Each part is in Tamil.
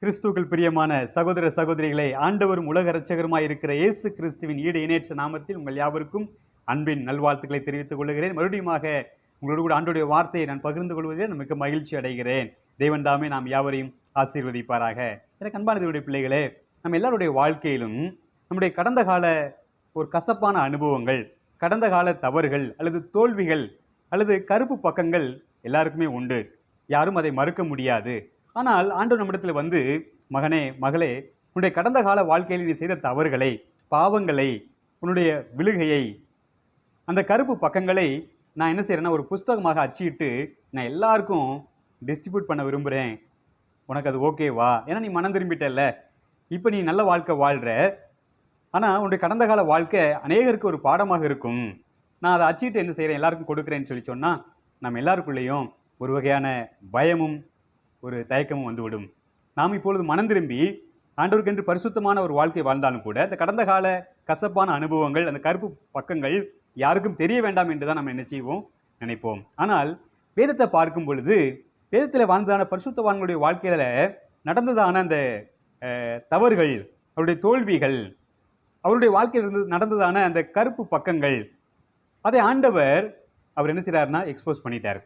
கிறிஸ்துவுக்குள் பிரியமான சகோதர சகோதரிகளை, ஆண்டவரும் உலக இரட்சகருமாய் இருக்கிற இயேசு கிறிஸ்துவின் ஈடு இணையற்ற நாமத்தில் உங்கள் யாவருக்கும் அன்பின் நல்வாழ்த்துக்களை தெரிவித்துக் கொள்கிறேன். மறுபடியுமாக உங்களோடு கூட ஆண்டவருடைய வார்த்தையை நான் பகிர்ந்து கொள்வதில் மிக மகிழ்ச்சி அடைகிறேன். தேவன் தாமே நாம் யாவரையும் ஆசீர்வதிப்பாராக. எனக்கு அன்பான தேவனுடைய பிள்ளைகளே, நம்ம எல்லாருடைய வாழ்க்கையிலும் நம்முடைய கடந்த கால ஒரு கசப்பான அனுபவங்கள், கடந்த கால தவறுகள் அல்லது தோல்விகள் அல்லது கருப்பு பக்கங்கள் எல்லாருக்குமே உண்டு. யாரும் அதை மறுக்க முடியாது. ஆனால் ஆண்டவர் நம்மிடத்தில் வந்து, மகனே மகளே, உன்னுடைய கடந்த கால வாழ்க்கையில் நீ செய்த தவறுகளை, பாவங்களை, உன்னுடைய விழுகையை, அந்த கருப்பு பக்கங்களை நான் என்ன செய்யறேன்னா ஒரு புஸ்தகமாக அச்சிட்டு நான் எல்லாருக்கும் டிஸ்ட்ரிபியூட் பண்ண விரும்புகிறேன். உனக்கு அது ஓகேவா? ஏன்னா நீ மனம் திரும்பிட்டல்ல, இப்போ நீ நல்ல வாழ்க்கை வாழ்கிற. ஆனால் உன்னுடைய கடந்த கால வாழ்க்கை அநேகருக்கு ஒரு பாடமாக இருக்கும். நான் அதை அச்சிட்டு என்ன செய்கிறேன், எல்லாருக்கும் கொடுக்குறேன்னு சொல்லி சொன்னால் நம்ம எல்லாருக்குள்ளேயும் ஒரு வகையான பயமும் ஒரு தயக்கமும் வந்துவிடும். நாம் இப்பொழுது மனம் திரும்பி ஆண்டவருக்கென்று பரிசுத்தமான ஒரு வாழ்க்கை வாழ்ந்தாலும் கூட அந்த கடந்த கால கசப்பான அனுபவங்கள், அந்த கருப்பு பக்கங்கள் யாருக்கும் தெரிய வேண்டாம் என்று தான் நம்ம என்ன செய்வோம், நினைப்போம். ஆனால் வேதத்தை பார்க்கும் பொழுது, வேதத்தில் வாழ்ந்ததான பரிசுத்தவான்களுடைய வாழ்க்கையில நடந்ததான அந்த தவறுகள், அவருடைய தோல்விகள், அவருடைய வாழ்க்கையில் நடந்ததான அந்த கருப்பு பக்கங்கள், அதை ஆண்டவர் அவர் என்ன செய்கிறாருன்னா எக்ஸ்போஸ் பண்ணிட்டார்.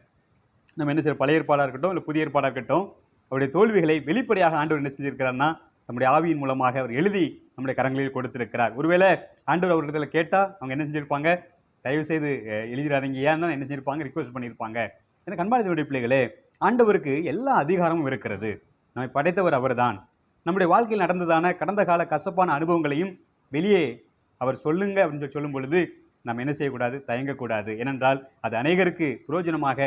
நம்ம என்ன செய்யற, பழைய ஏற்பாடாக இருக்கட்டும் இல்லை புதிய ஏற்பாடாக இருக்கட்டும், அவருடைய தோல்விகளை வெளிப்படையாக ஆண்டவர் என்ன செஞ்சிருக்கிறார்னா நம்முடைய ஆவியின் மூலமாக அவர் எழுதி நம்முடைய கரங்களில் கொடுத்திருக்கிறார். ஒருவேளை ஆண்டவர் அவர்களிடத்தில் கேட்டால் அவங்க என்ன செஞ்சிருப்பாங்க, தயவு செய்து எழுதிடாதீங்க ஏன் தான் என்ன செஞ்சிருப்பாங்க, ரிக்வெஸ்ட் பண்ணியிருப்பாங்க. எனக்கு அன்பானவருடைய பிள்ளைகளே, ஆண்டவருக்கு எல்லா அதிகாரமும் இருக்கிறது. நம்மை படைத்தவர் அவர் தான். நம்முடைய வாழ்க்கையில் நடந்ததான கடந்த கால கசப்பான அனுபவங்களையும் வெளியே அவர் சொல்லுங்க அப்படின்னு சொல்லும் பொழுது நம்ம என்ன செய்யக்கூடாது, தயங்கக்கூடாது. ஏனென்றால் அது அநேகருக்கு பிரயோஜனமாக,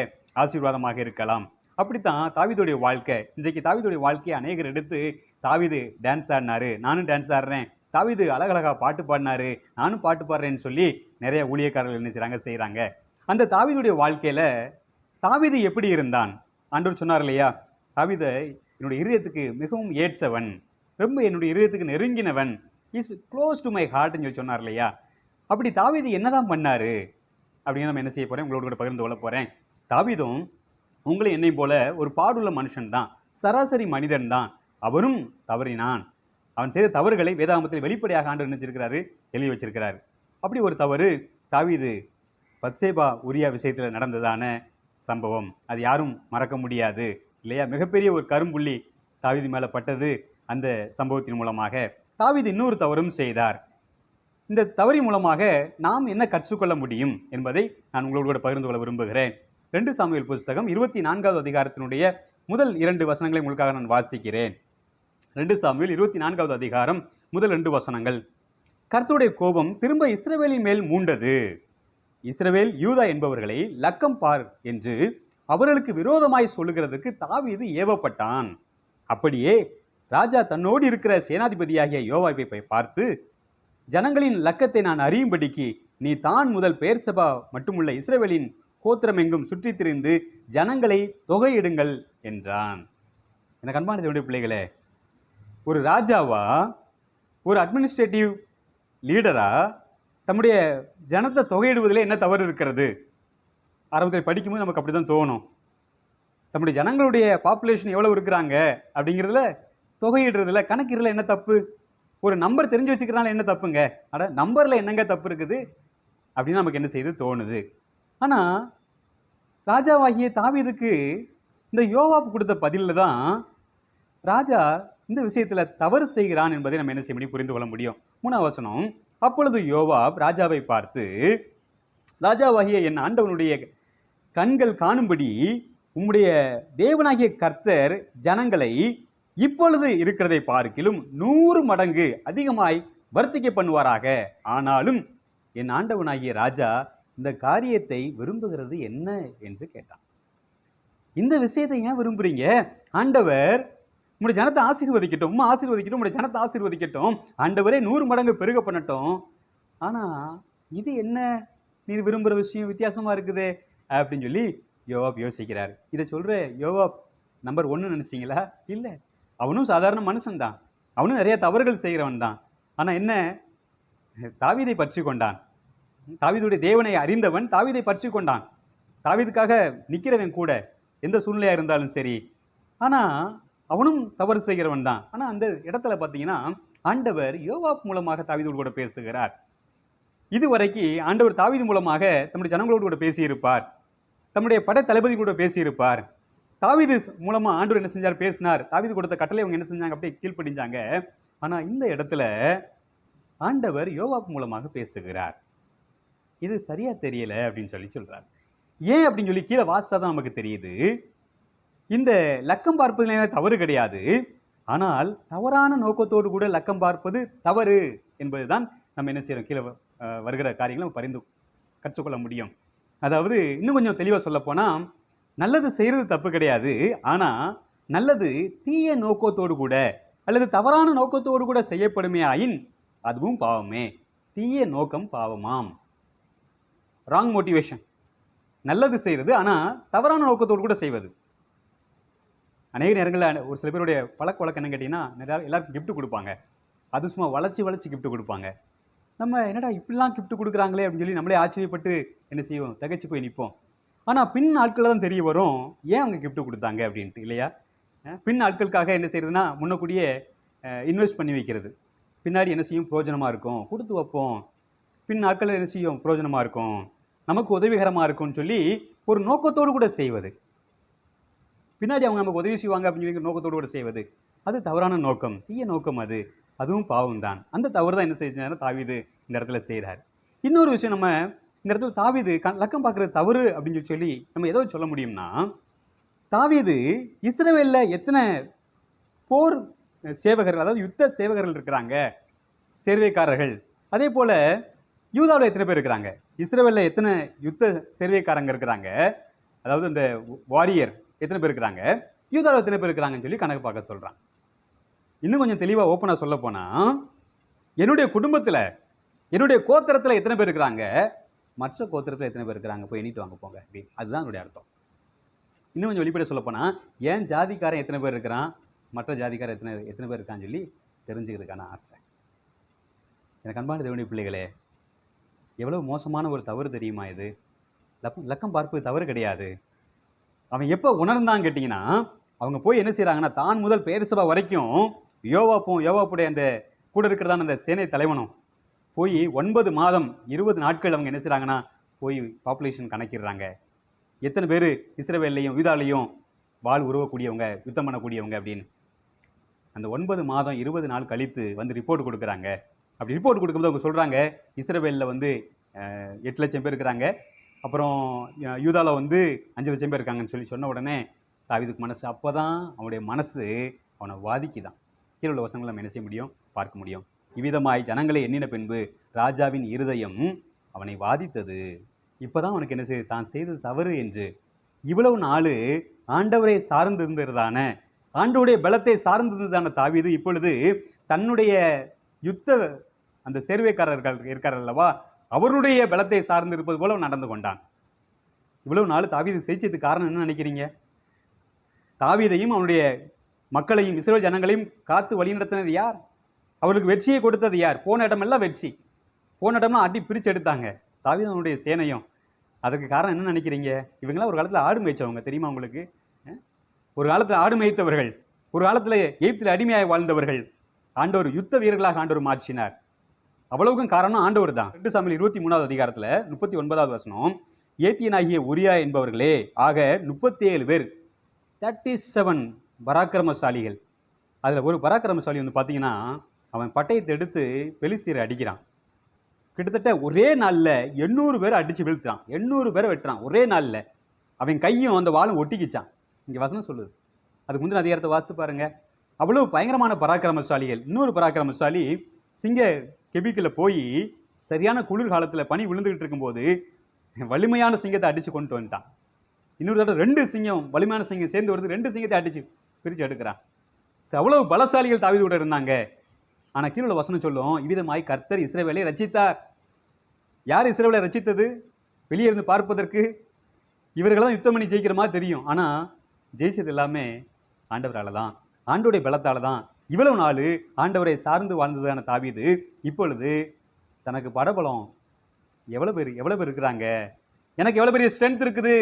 ஆசீர்வாதமாக இருக்கலாம். அப்படித்தான் தாவீதுடைய வாழ்க்கை. இன்றைக்கு தாவீதுடைய வாழ்க்கையை அநேகர் எடுத்து, தாவீது டான்ஸ் ஆடினாரு, நானும் டான்ஸ் ஆடுறேன், தாவீது அழகழகா பாட்டு பாடினாரு, நானும் பாட்டு பாடுறேன்னு சொல்லி நிறைய ஊழியக்காரர்கள் என்ன செய்கிறாங்க. அந்த தாவீதுடைய வாழ்க்கையில தாவீது எப்படி இருந்தான்? ஆண்டவர் சொன்னார் இல்லையா, தாவீதை என்னுடைய இதயத்துக்கு மிகவும் ஏற்றவன், ரொம்ப என்னுடைய இதயத்துக்கு நெருங்கினவன், இஸ் க்ளோஸ் டு மை ஹார்ட்னு சொல்லி சொன்னார் இல்லையா. அப்படி தாவீது என்னதான் பண்ணாரு அப்படின்னு நம்ம என்ன செய்ய போறேன், உங்களோட கூட பகிர்ந்து கொள்ள போறேன். தாவீதும் உங்களை என்னை போல ஒரு பாடுள்ள மனுஷன் தான், சராசரி மனிதன் தான். அவரும் தவறினான். அவன் செய்த தவறுகளை வேதாகமத்தில் வெளிப்படையாக ஆண்டவர் நினைச்சிருக்கிறாரு, எழுதி வச்சிருக்கிறாரு. அப்படி ஒரு தவறு தாவீது பத்சேபா உரியா விஷயத்தில் நடந்ததான சம்பவம், அது யாரும் மறக்க முடியாது இல்லையா. மிகப்பெரிய ஒரு கரும்புள்ளி தாவீது மேலே பட்டது அந்த சம்பவத்தின் மூலமாக. தாவீது இன்னொரு தவறும் செய்தார். இந்த தவறின் மூலமாக நாம் என்ன கற்றுக்கொள்ள முடியும் என்பதை நான் உங்களோடு கூட பகிர்ந்து கொள்ள விரும்புகிறேன். 2 சாமுவேல் புஸ்தகம் 24வது அதிகாரத்தினுடைய முதல் 2 வசனங்களை உங்களுக்காக நான் வாசிக்கிறேன். 2 சாமுவேல் 24வது அதிகாரம் முதல் 2 வசனங்கள். கர்த்தருடைய கோபம் திரும்ப இஸ்ரவேலின் மேல் மூண்டது. இஸ்ரவேல் யூதா என்பவர்களை லக்கம் பார் என்று அவர்களுக்கு விரோதமாய் சொல்லுகிறதுக்கு தாவீது ஏவப்பட்டான். அப்படியே ராஜா தன்னோடு இருக்கிற சேனாதிபதியாகிய யோவாபை பார்த்து, ஜனங்களின் லக்கத்தை நான் அறியும்படிக்கு நீ தான் முதல் பெயர்சபா மட்டுமுள்ள இஸ்ரவேலின் கோத்திரம் எங்கும் சுற்றி திரிந்து ஜனங்களை தொகையிடுங்கள் என்றான். எனக்கு அன்பான தேவனுடைய பிள்ளைகளே, ஒரு ராஜாவா, ஒரு அட்மினிஸ்ட்ரேட்டிவ் லீடரா தம்முடைய ஜனத்தை தொகையிடுவதில் என்ன தவறு இருக்கிறது? ஆரம்பத்தில் படிக்கும்போது நமக்கு அப்படிதான் தோணும். தம்முடைய ஜனங்களுடைய பாப்புலேஷன் எவ்வளவு இருக்கிறாங்க அப்படிங்கிறதுல, தொகையிடுறதுல, கணக்கிடுறதுல என்ன தப்பு? ஒரு நம்பர் தெரிஞ்சு வச்சுக்கிறனால என்ன தப்புங்க? அட நம்பர்ல என்னங்க தப்பு இருக்குது அப்படின்னு நமக்கு என்ன செய்து தோணுது. ஆனா ராஜாவாகிய தாவீதுக்கு இந்த யோவாப் கொடுத்த பதில தான் ராஜா இந்த விஷயத்துல தவறு செய்கிறான் என்பதை நம்ம என்ன செய்ய முடியும், புரிந்து கொள்ள முடியும். 3ஆம் வசனம். அப்பொழுது யோவாப் ராஜாவை பார்த்து, ராஜாவாகிய என் ஆண்டவனுடைய கண்கள் காணும்படி உம்முடைய தேவனாகிய கர்த்தர் ஜனங்களை இப்பொழுது இருக்கிறதை பார்க்கிலும் 100 மடங்கு அதிகமாய் வர்த்திக்க பண்ணுவாராக. ஆனாலும் என் ஆண்டவனாகிய ராஜா இந்த காரியத்தை விரும்புகிறது என்ன என்று கேட்டான். இந்த விஷயத்தை ஏன் விரும்புறீங்க? ஆண்டவர் உங்களுடைய ஜனத்தை ஆசீர்வதிக்கட்டும், ஆசீர்வதிக்கட்டும், உங்களுடைய ஜனத்தை ஆசீர்வதிக்கட்டும், ஆண்டவரே 100 மடங்கு பெருக பண்ணட்டும். ஆனா இது என்ன நீ விரும்புகிற விஷயம் வித்தியாசமா இருக்குது அப்படின்னு சொல்லி யோவாப் யோசிக்கிறார். இதை சொல்ற யோவாப் நம்பர் 1 நினைச்சிங்களா? இல்லை, அவனும் சாதாரண மனுஷன் தான், அவனும் நிறைய தவறுகள் செய்கிறவன் தான். ஆனா என்ன, தாவீதை பற்றி கொண்டான். தாவீதுடைய தேவனை அறிந்தவன் தாவீதை பற்றி கொண்டான். தாவீதுக்காக நிற்கிறவன் கூட எந்த சூழ்நிலையா இருந்தாலும் சரி. ஆனா அவனும் தவறு செய்கிறவன் தான். ஆனா அந்த இடத்துல பார்த்தீங்கன்னா ஆண்டவர் யோவாப் மூலமாக தாவீதோடு கூட பேசுகிறார். இதுவரைக்கும் ஆண்டவர் தாவீது மூலமாக தம்முடைய ஜனங்களோடு கூட பேசியிருப்பார், தம்முடைய படை தளபதி கூட பேசியிருப்பார். தாவீது மூலமா ஆண்டவர் என்ன செஞ்சார்? பேசினார். தாவீது கொடுத்த கட்டளை அவங்க என்ன செஞ்சாங்க? அப்படியே கீழ்ப்படிஞ்சாங்க. ஆனா இந்த இடத்துல ஆண்டவர் யோவாப் மூலமாக பேசுகிறார். இது சரியா தெரியல அப்படின்னு சொல்றார். ஏன் அப்படின்னு சொல்லி கீழே வாசித்தாதான் நமக்கு தெரியுது. இந்த லக்கம் பார்ப்பதில் தவறு கிடையாது. ஆனால் தவறான நோக்கத்தோடு கூட லக்கம் பார்ப்பது தவறு என்பதுதான் நம்ம என்ன செய்யறோம், கீழே வருகிற காரியங்களை பரிந்து கற்றுக்கொள்ள முடியும். அதாவது இன்னும் கொஞ்சம் தெளிவாக சொல்ல போனா, நல்லது செய்யறது தப்பு கிடையாது. ஆனா நல்லது தீய நோக்கத்தோடு கூட அல்லது தவறான நோக்கத்தோடு கூட செய்யப்படுமே ஆயின் அதுவும் பாவமே. தீய நோக்கம் பாவமாம். Wrong motivation. நல்லது செய்யறது ஆனா தவறான நோக்கத்தோடு கூட செய்வது. அநேக நேரங்களில் ஒரு சில பேருடைய பழக்க வழக்கம் என்ன கேட்டீங்கன்னா, எல்லாருக்கும் கிஃப்ட் கொடுப்பாங்க. அது சும்மா வளைச்சி கிஃப்ட் கொடுப்பாங்க. நம்ம என்னடா இப்படிலாம் கிஃப்ட் கொடுக்குறாங்களே அப்படின்னு சொல்லி நம்மளே ஆச்சரியப்பட்டு என்ன செய்வோம், தகைச்சு போய் நிற்போம். ஆனால் பின் நாட்களில் தான் தெரிய வரும் ஏன் அவங்க கிஃப்ட் கொடுத்தாங்க அப்படின்ட்டு, இல்லையா? பின் நாட்களுக்காக என்ன செய்யறதுன்னா முன்னக்கூடியே இன்வெஸ்ட் பண்ணி வைக்கிறது. பின்னாடி என்ன செய்யும், பிரயோஜனமாக இருக்கும், கொடுத்து வைப்போம். பின் நாட்களில் என்ன செய்யும், பிரயோஜனமாக இருக்கும், நமக்கு உதவிகரமாக இருக்கும்னு சொல்லி ஒரு நோக்கத்தோடு கூட செய்வது. பின்னாடி அவங்க நமக்கு உதவி செய்வாங்க அப்படின்னு சொல்லி நோக்கத்தோடு கூட செய்வது, அது தவறான நோக்கம், தீய நோக்கம். அதுவும் பாவம் தான். அந்த தவறு தான் என்ன செஞ்சாருன்னா தாவீது இந்த இடத்துல செய்கிறார். இன்னொரு விஷயம், நம்ம இந்த இடத்துல தாவீது லக்கம் பார்க்கறது தவறு அப்படின்னு சொல்லி நம்ம ஏதோ சொல்ல முடியும்னா, தாவீது இஸ்ரவேல்ல எத்தனை போர் சேவகர்கள், அதாவது யுத்த சேவகர்கள் இருக்கிறாங்க, சேர்வைக்காரர்கள். அதே போல யூதாவில் எத்தனை பேர் இருக்கிறாங்க, இஸ்ரவேல்ல எத்தனை யுத்த சேர்வைக்காரங்க இருக்கிறாங்க, அதாவது இந்த வாரியர் எத்தனை பேர் இருக்கிறாங்க, யூதாவில் எத்தனை பேர் இருக்கிறாங்கன்னு சொல்லி கணக்கு பார்க்க சொல்றான். இன்னும் கொஞ்சம் தெளிவாக ஓப்பனாக சொல்ல போனா, என்னுடைய குடும்பத்தில் என்னுடைய கோத்திரத்தில் எத்தனை பேர் இருக்கிறாங்க, மற்ற கோத்திரத்தில் எத்தனை பேர் இருக்கிறாங்க, போய் எண்ணிட்டு வாங்க போங்க அப்படின்னு. அதுதான் என்னுடைய அர்த்தம். இன்னும் கொஞ்சம் வெளிப்படையாக சொல்ல போனா, ஏன் ஜாதிக்காரன் எத்தனை பேர் இருக்கிறான், மற்ற ஜாதிக்காரன் எத்தனை பேர் இருக்கான்னு சொல்லி தெரிஞ்சுக்கிறதுக்கான ஆசை. எனக்கு அன்பான தேவனுடைய பிள்ளைகளே, எவ்வளவு மோசமான ஒரு தவறு தெரியுமா இது? லக்கம் பார்ப்பது தவறு கிடையாது. அவன் எப்போ உணர்ந்தான்னு கேட்டிங்கன்னா, அவங்க போய் என்ன செய்கிறாங்கன்னா, தான் முதல் பெயர்சபா வரைக்கும் யோவாப்புடைய அந்த கூட இருக்கிறதான அந்த சேனை தலைவனும் போய் 9 மாதம் 20 நாட்கள் அவங்க என்ன செய்கிறாங்கன்னா போய் பாப்புலேஷன் கணக்கிடுறாங்க. எத்தனை பேர் இஸ்ரவேல்லையும் யூதாலையும் வாள் உருவக்கூடியவங்க, யுத்தம் பண்ணக்கூடியவங்க அப்படின்னு. அந்த 9 மாதம் 20 நாள் கழித்து வந்து ரிப்போர்ட் கொடுக்குறாங்க. அப்படி ரிப்போர்ட் கொடுக்கும்போது அவங்க சொல்கிறாங்க, இஸ்ரவேலில் வந்து 8 லட்சம் பேர் இருக்கிறாங்க, அப்புறம் யூதாவில் வந்து 5 லட்சம் பேர் இருக்காங்கன்னு சொல்லி சொன்ன உடனே தாவீதுக்கு மனசு, அப்போ தான் அவனுடைய மனசு அவனை வாதிக்குதான். கீழே உள்ள வசனங்களை நம்ம என்ன செய்ய முடியும், பார்க்க முடியும். இவ்விதமாய் ஜனங்களை எண்ணின பின்பு ராஜாவின் இருதயம் அவனை வாதித்தது. இப்போதான் அவனுக்கு என்ன செய்து, தான் செய்தது தவறு என்று. இவ்வளவு நாள் ஆண்டவரை சார்ந்து இருந்ததான, ஆண்டவருடைய பலத்தை சார்ந்து இருந்ததான தாவீது இப்பொழுது தன்னுடைய யுத்த அந்த சேர்வைக்காரர்கள் இருக்கார் அல்லவா, அவருடைய பலத்தை சார்ந்து இருப்பது போல நடந்து கொண்டான். இவ்வளவு நாள் தாவீது செய்ததுக்கு காரணம் என்ன நினைக்கிறீங்க? தாவீதையும் அவனுடைய மக்களையும் இஸ்ரவேல் ஜனங்களையும் காத்து வழிநடத்தினது யார்? அவர்களுக்கு வெற்றியை கொடுத்தது யார்? போன இடமெல்லாம் வெற்றி, போன இடம்லாம் அடி பிரித்து எடுத்தாங்க, தாவீது அவனுடைய சேனையும். அதுக்கு காரணம் என்ன நினைக்கிறீங்க? இவங்களாம் ஒரு காலத்தில் ஆடு மேய்ச்சவங்க, தெரியுமா உங்களுக்கு? ஒரு காலத்தில் ஆடு மேய்த்தவர்கள், ஒரு காலத்தில் எகிப்தில் அடிமையாய் வாழ்ந்தவர்கள். ஆண்டவர் யுத்த வீரர்களாக ஆண்டவர் மாற்றினார். அவ்வளவுக்கும் காரணம் ஆண்டவர் தான். 2 சாமுவேல் 23வது அதிகாரத்தில் 39வது வசனம், ஏத்தியனாகிய உரியா என்பவர்களே ஆக 37 பேர், 37 பராக்கிரமசாலிகள். அதில் ஒரு பராக்கிரமசாலி வந்து பார்த்தீங்கன்னா, அவன் பட்டயத்தை எடுத்து பெலிஸ்தீரை அடிக்கிறான். கிட்டத்தட்ட ஒரே நாளில் 800 பேரை அடித்து வீழ்த்துறான், 800 பேரை வெட்டுறான் ஒரே நாளில். அவன் கையும் அந்த வாளும் ஒட்டிக்கிச்சான். இங்கே வசனம் சொல்லுது. அதுக்கு முந்தின அதிகாரத்தை வாசித்து பாருங்க. அவ்வளவு பயங்கரமான பராக்கிரமசாலிகள். இன்னொரு பராக்கிரமசாலி சிங்க கெபிக்கில் போய் சரியான குளிர் காலத்தில் பனி விழுந்துகிட்டு இருக்கும்போது வலிமையான சிங்கத்தை அடித்து கொண்டு வந்துட்டான். இன்னொரு தடவை 2 சிங்கம், வலிமையான சிங்கம் சேர்ந்து வருது, 2 சிங்கத்தை அடித்து பிரித்து எடுக்கிறான். அவ்வளவு பலசாலிகள் தாவீது கூட இருந்தாங்க. ஆனால் கீழே வசனம் சொல்லும், இவ்விதமாய் கர்த்தர் இஸ்ரவேலை ரட்சித்தார். யார் இஸ்ரவேலை ரட்சித்தது? வெளியே இருந்து பார்ப்பதற்கு இவர்கள்தான் யுத்தம் பண்ணி ஜெயிக்கிற மாதிரி தெரியும். ஆனால் ஜெயிச்சது எல்லாமே ஆண்டவரால் தான், ஆண்டோடைய பலத்தால் தான். இவ்வளவு நாள் ஆண்டவரை சார்ந்து வாழ்ந்ததான தாவீது இப்பொழுது தனக்கு படபலம் எவ்வளோ பேர் இருக்கிறாங்க, எனக்கு எவ்வளோ பெரிய ஸ்ட்ரென்த் இருக்குது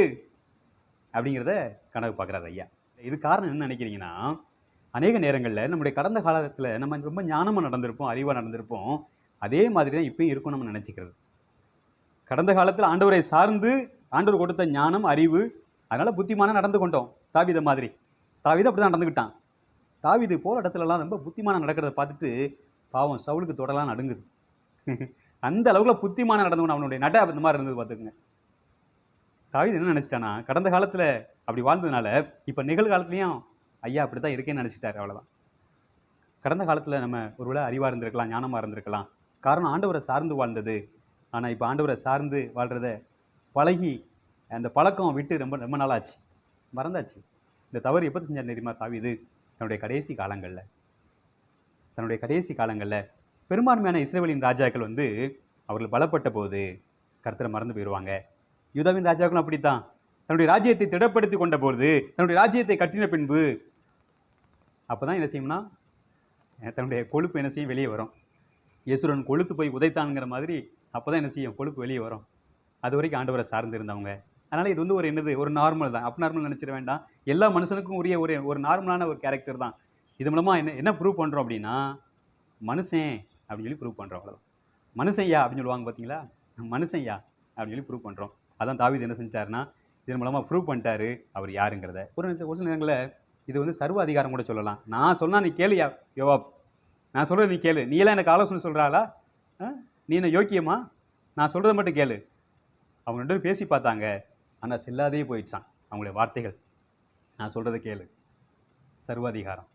அப்படிங்கிறத கனவு பார்க்குறாரு ஐயா. இது காரணம் என்ன நினைக்கிறீங்கன்னா, அநேக நேரங்களில் நம்முடைய கடந்த காலத்தில் நம்ம ரொம்ப ஞானமாக நடந்திருப்போம், அறிவாக நடந்திருப்போம். அதே மாதிரி தான் இப்பயும் இருக்கும் நம்ம நினச்சிக்கிறது. கடந்த காலத்தில் ஆண்டவரை சார்ந்து ஆண்டவர் கொடுத்த ஞானம், அறிவு, அதனால புத்திமானா நடந்து கொண்டோம். தாவீது மாதிரி. தாவீது அப்படி தான் நடந்துக்கிட்டான். தாவீது போற இடத்துலலாம் ரொம்ப புத்திமானா நடக்கிறத பார்த்துட்டு பாவம் சவுலுக்கு தொடலாம் நடுங்குது. அந்த அளவுக்கு புத்திமானா நடந்துக்கணும். அவனுடைய நட அந்த மாதிரி இருந்தது பார்த்துக்குங்க. தாவீது என்ன நினைச்சிட்டானா, கடந்த காலத்துல அப்படி வாழ்ந்ததுனால இப்ப நிகழ்காலத்துலயும் ஐயா அப்படித்தான் இருக்கேன்னு நினைச்சிட்டாரு. அவ்வளவுதான். கடந்த காலத்துல நம்ம ஒருவேளை அறிவா இருந்திருக்கலாம், ஞானமா இருந்திருக்கலாம். காரணம் ஆண்டவரை சார்ந்து வாழ்ந்தது. ஆனா இப்ப ஆண்டவரை சார்ந்து வாழ்றத பழகி அந்த பழக்கம் விட்டு ரொம்ப ரொம்ப நாள் ஆச்சு, மறந்தாச்சு. இந்த தவறு எப்போ செஞ்சார் தெரியுமா தாவீது? தன்னுடைய கடைசி காலங்கள்ல பெரும்பான்மையான இஸ்ரவேலின் ராஜாக்கள் அவர்கள் பலப்பட்ட போது கர்த்தரை மறந்து போயிடுவாங்க. யூதாவின் ராஜாக்களும் அப்படித்தான். தன்னுடைய ராஜ்யத்தை திடப்படுத்தி கொண்ட போது, தன்னுடைய ராஜ்யத்தை கட்டின பின்பு அப்பதான் என்ன செய்யும்னா, தன்னுடைய கொழுப்பு என்ன செய்யும், வெளியே வரும். யேசுரன் கொழுத்து போய் உதைத்தான்ங்கிற மாதிரி அப்பதான் என்ன செய்யும், கொழுப்பு வெளியே வரும். அது வரைக்கும் ஆண்டவரை சார்ந்து இருந்தவங்க. அதனால இது ஒரு நார்மல் தான். அப் நார்மல் நினைச்சிட வேண்டாம். எல்லா மனுஷனுக்கும் உரிய ஒரு நார்மலான ஒரு கேரக்டர் தான். இது மூலமா என்ன ப்ரூவ் பண்றோம் அப்படின்னா, மனுஷன் அப்படின்னு சொல்லி ப்ரூவ் பண்றோம். அவ்வளவு. மனுஷன்யா அப்படின்னு சொல்லுவாங்க பார்த்தீங்களா, மனுஷன்யா அப்படின்னு சொல்லி ப்ரூவ் பண்றோம். அதான் தாவீது என்ன செஞ்சாருன்னா, இதன் மூலமா ப்ரூவ் பண்ணிட்டாரு அவர் யாருங்கிறத. ஒரு சில நேரங்களில் இது சர்வ அதிகாரம் கூட சொல்லலாம். நான் சொன்னா நீ கேளு யோவாப், நான் சொல்றது நீ கேளு. நீ எல்லாம் எனக்கு ஆலோசனை சொல்றாளா? நீ என்ன யோக்கியமா? நான் சொல்றதை மட்டும் கேளு. அவங்க 2 பேரும் பேசி பார்த்தாங்க. ஆனால் செல்லாதே போயிடுச்சான் அவங்களுடைய வார்த்தைகள். நான் சொல்றதை கேளு. சர்வாதிகாரம்.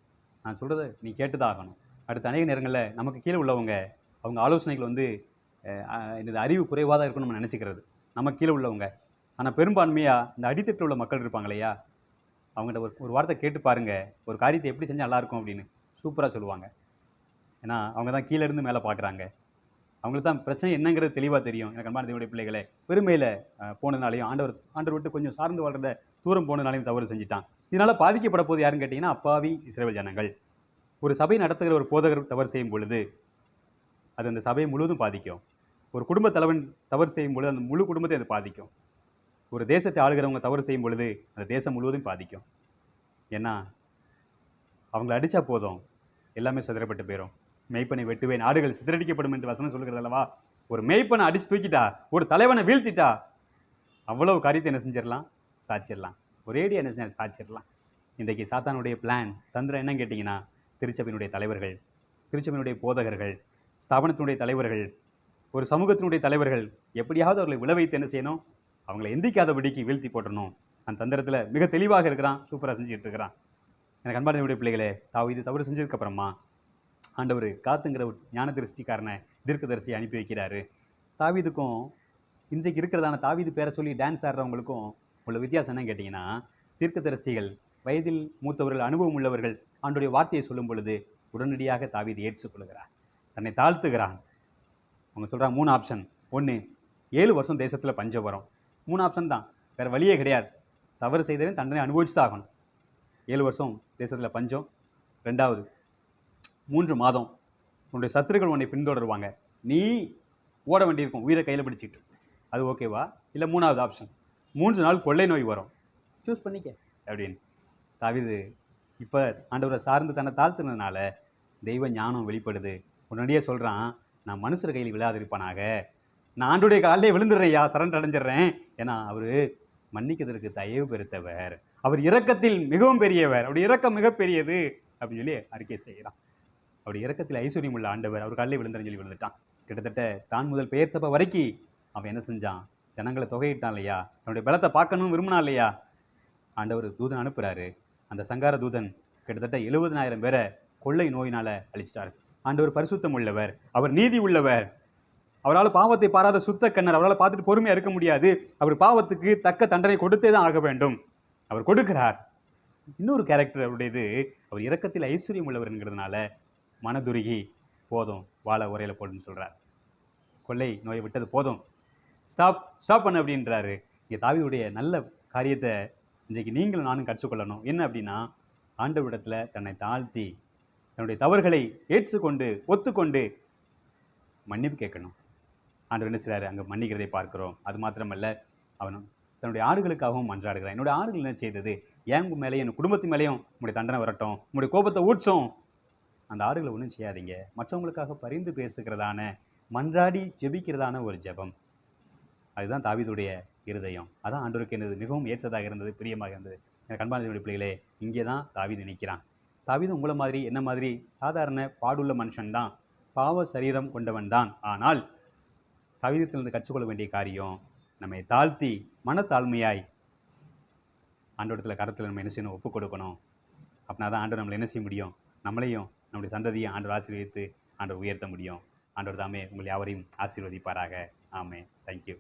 நான் சொல்றதை நீ கேட்டுதான் ஆகணும். அடுத்த அநேக நேரங்களில் நமக்கு கீழே உள்ளவங்க அவங்க ஆலோசனைகள் இந்த அறிவு குறைவாக தான் இருக்குன்னு நம்ம நினச்சிக்கிறது, நம்ம கீழே உள்ளவங்க. ஆனால் பெரும்பான்மையாக இந்த அடித்தட்டில் உள்ள மக்கள் இருப்பாங்க இல்லையா, அவங்கள்ட்ட ஒரு வார்த்தை கேட்டு பாருங்க, ஒரு காரியத்தை எப்படி செஞ்சால் நல்லாயிருக்கும் அப்படின்னு சூப்பராக சொல்லுவாங்க. ஏன்னா அவங்க தான் கீழே இருந்து மேலே பார்க்குறாங்க. அவங்களுக்கு தான் பிரச்சனை என்னங்கிறது தெளிவாக தெரியும். எனக்கு அன்பான தேவனுடைய பிள்ளைகளை, பெருமையில் போனதுனாலையும் ஆண்டவர் விட்டு கொஞ்சம் சார்ந்து வாழ்றத தூரம் போனதுனாலையும் தவறு செஞ்சுட்டான். இதனால் பாதிக்கப்பட போது யாருன்னு கேட்டிங்கன்னா, அப்பாவி இஸ்ரவேல் ஜனங்கள். ஒரு சபை நடத்துகிற ஒரு போதகர் தவறு செய்யும் பொழுது அது அந்த சபையை முழுவதும் பாதிக்கும். ஒரு குடும்ப தலைவன் தவறு செய்யும் பொழுது அந்த முழு குடும்பத்தை அது பாதிக்கும். ஒரு தேசத்தை ஆளுகிறவங்க தவறு செய்யும் பொழுது அந்த தேசம் முழுவதும் பாதிக்கும். ஏன்னா அவங்களை அடித்தா போதும், எல்லாமே சிதறப்பட்டு போயிடும். மெய்ப்பனை வெட்டுவேன், ஆடுகள் சிதறடிக்கப்படும் என்று வசனம் சொல்கிறது அல்லவா. ஒரு மெய்ப்பனை அடிச்சு தூக்கிட்டா, ஒரு தலைவனை வீழ்த்திட்டா, அவ்வளவு காரியத்தை என்ன செஞ்சிடலாம், சாட்சிடலாம். ஒரேடியாக என்ன செஞ்ச சாட்சிடலாம். இன்றைக்கு சாத்தானுடைய பிளான் தந்திரம் என்னன்னு கேட்டிங்கன்னா, திருச்சபையினுடைய தலைவர்கள், திருச்சபையினுடைய போதகர்கள், ஸ்தாபனத்தினுடைய தலைவர்கள், ஒரு சமூகத்தினுடைய தலைவர்கள் எப்படியாவது அவர்களை விளைவைத்து என்ன செய்யணும், அவங்களை எந்திக்காதபடிக்கு வீழ்த்தி போட்டணும். அந்த தந்திரத்தில் மிக தெளிவாக இருக்கிறான், சூப்பராக செஞ்சுட்டு இருக்கிறான். எனக்கு அன்பானவருடைய பிள்ளைகளே, இது தவறு செஞ்சதுக்கு அப்புறமா ஆண்டவர் காத்துங்கிற ஒரு ஞான திருஷ்டிக்காரனை தீர்க்கதரிசியை அனுப்பி வைக்கிறாரு. தாவீதுக்கும் இன்றைக்கு இருக்கிறதான தாவீது பேரை சொல்லி டான்ஸ் ஆடுறவங்களுக்கும் உள்ள வித்தியாசம் என்னன்னு கேட்டிங்கன்னா, தீர்க்கதரிசிகள் வயதில் மூத்தவர்கள், அனுபவம் உள்ளவர்கள் ஆண்டோடைய வார்த்தையை சொல்லும் பொழுது உடனடியாக தாவீது ஏற்றுக்கொள்கிறார், தன்னை தாழ்த்துகிறான். அவங்க சொல்கிறாங்க 3 ஆப்ஷன். 1, 7 வருஷம் தேசத்தில் பஞ்சம் வரும். 3 ஆப்ஷன் தான், வேறு வழியே கிடையாது. தவறு செய்தவன் தண்டனை அனுபவிச்சு தான் ஆகணும். 7 வருஷம் தேசத்தில் பஞ்சம். 2வது 3 மாதம் உன்னுடைய சத்துருக்கள் உன்னை பின்தொடருவாங்க, நீ ஓட வேண்டியிருக்கும் உயிரை கையில் பிடிச்சிட்டு. அது ஓகேவா? இல்லை 3வது ஆப்ஷன் 3 நாள் கொள்ளை நோய் வரும், சூஸ் பண்ணிக்க அப்படின்னு. தாவீது இப்போ ஆண்டவரை சார்ந்து தன்னை தாழ்த்துனதுனால தெய்வ ஞானம் வெளிப்படுது. உடனடியே சொல்கிறான், நான் மனுஷர் கையில் விழாதிருப்பானாக, நான் ஆண்டோடைய காலையே விழுந்துடுறேன்யா, சரண்டர் அடைஞ்சிடுறேன். ஏன்னா அவர் மன்னிக்கிறதுக்கு தயவு பெருத்தவர், அவர் இரக்கத்தில் மிகவும் பெரியவர், அப்படி இரக்கம் மிகப்பெரியது அப்படின்னு சொல்லி அறிக்கை செய்கிறான். அப்படி இரக்கத்தில் ஐஸ்வர்யம் உள்ள ஆண்டவர் அவர் காலையே விழுந்துறேன்னு சொல்லி விழுந்துட்டான். கிட்டத்தட்ட தான் முதல் பெயர் சபை வரைக்கும் அவன் என்ன செஞ்சான், ஜனங்களை தொகையிட்டான் இல்லையா, தன்னுடைய பலத்தை பார்க்கணும் விரும்பினான் இல்லையா. ஆண்டவர் தூதன் அனுப்புகிறாரு. அந்த சங்கார தூதன் கிட்டத்தட்ட 70,000 பேரை கொள்ளை நோயினால அழிச்சிட்டார். ஆண்டவர் பரிசுத்தம் உள்ளவர், அவர் நீதி உள்ளவர், அவரால் பாவத்தை பாராத சுத்த கண்ணர், அவரால் பார்த்துட்டு பொறுமையாக இருக்க முடியாது. அவர் பாவத்துக்கு தக்க தண்டனை கொடுத்தே தான் ஆக வேண்டும், அவர் கொடுக்கிறார். இன்னொரு கேரக்டர் அவருடையது, அவர் இரக்கத்தில் ஐஸ்வர்யம் உள்ளவர்ங்கிறதுனால மனதுருகி போதும் வாழ உரையில போடுன்னு சொல்கிறார். கொள்ளை நோயை விட்டது போதும், ஸ்டாப் பண்ணு அப்படின்றாரு. இங்கே தாவீதுடைய நல்ல காரியத்தை இன்றைக்கு நீங்களும் நானும் கற்றுக்கொள்ளணும். என்ன அப்படின்னா, ஆண்டவரிடத்தில் தன்னை தாழ்த்தி தன்னுடைய தவறுகளை ஏற்றுக்கொண்டு ஒத்துக்கொண்டு மன்னிப்பு கேட்கணும். ஆண்டவர் என்ன செய்கிறாரு, அங்கே மன்னிக்கிறதை பார்க்கிறோம். அது மாத்திரமல்ல, அவன் தன்னுடைய ஆடுகளுக்காகவும் மன்றாடுகிறார். என்னுடைய ஆடுகள் என்ன செய்தது? என் மேலேயும் என் குடும்பத்து மேலேயும் உங்களுடைய தண்டனை வரட்டும், உங்களுடைய கோபத்தை ஊற்றும். அந்த ஆடுகளை ஒன்றும் செய்யாதீங்க. மற்றவங்களுக்காக பரிந்து பேசுகிறதான, மன்றாடி ஜெபிக்கிறதான ஒரு ஜெபம். அதுதான் தாவீதுடைய இருதயம். அதான் ஆண்டவருக்கு என்னது மிகவும் ஏற்றதாக இருந்தது, பிரியமாக இருந்தது. எனக்கு அன்பான தேவனுடைய பிள்ளைகளே, இங்கே தான் தாவீது நிற்கிறான். தாவீது உங்களை மாதிரி என்ன மாதிரி சாதாரண பாடுள்ள மனுஷன் தான், பாவ சரீரம் கொண்டவன் தான். ஆனால் தாவீதிலிருந்து கற்றுக்கொள்ள வேண்டிய காரியம், நம்மை தாழ்த்தி மனத்தாழ்மையாய் ஆண்டவரத்தில் கரத்தில் நம்ம என்ன செய்யணும்? ஒப்புக் கொடுக்கணும். அப்படின்னா தான் ஆண்டவர் நம்மளை என்ன செய்ய முடியும்? நம்மளையும் நம்முடைய சந்ததியை ஆண்டவர் ஆசீர்வதித்து ஆண்டவர் உயர்த்த முடியும். ஆண்டவர் தாமே உங்கள் யாவரையும் ஆசீர்வதிப்பாராக. ஆமென். தேங்க்யூ.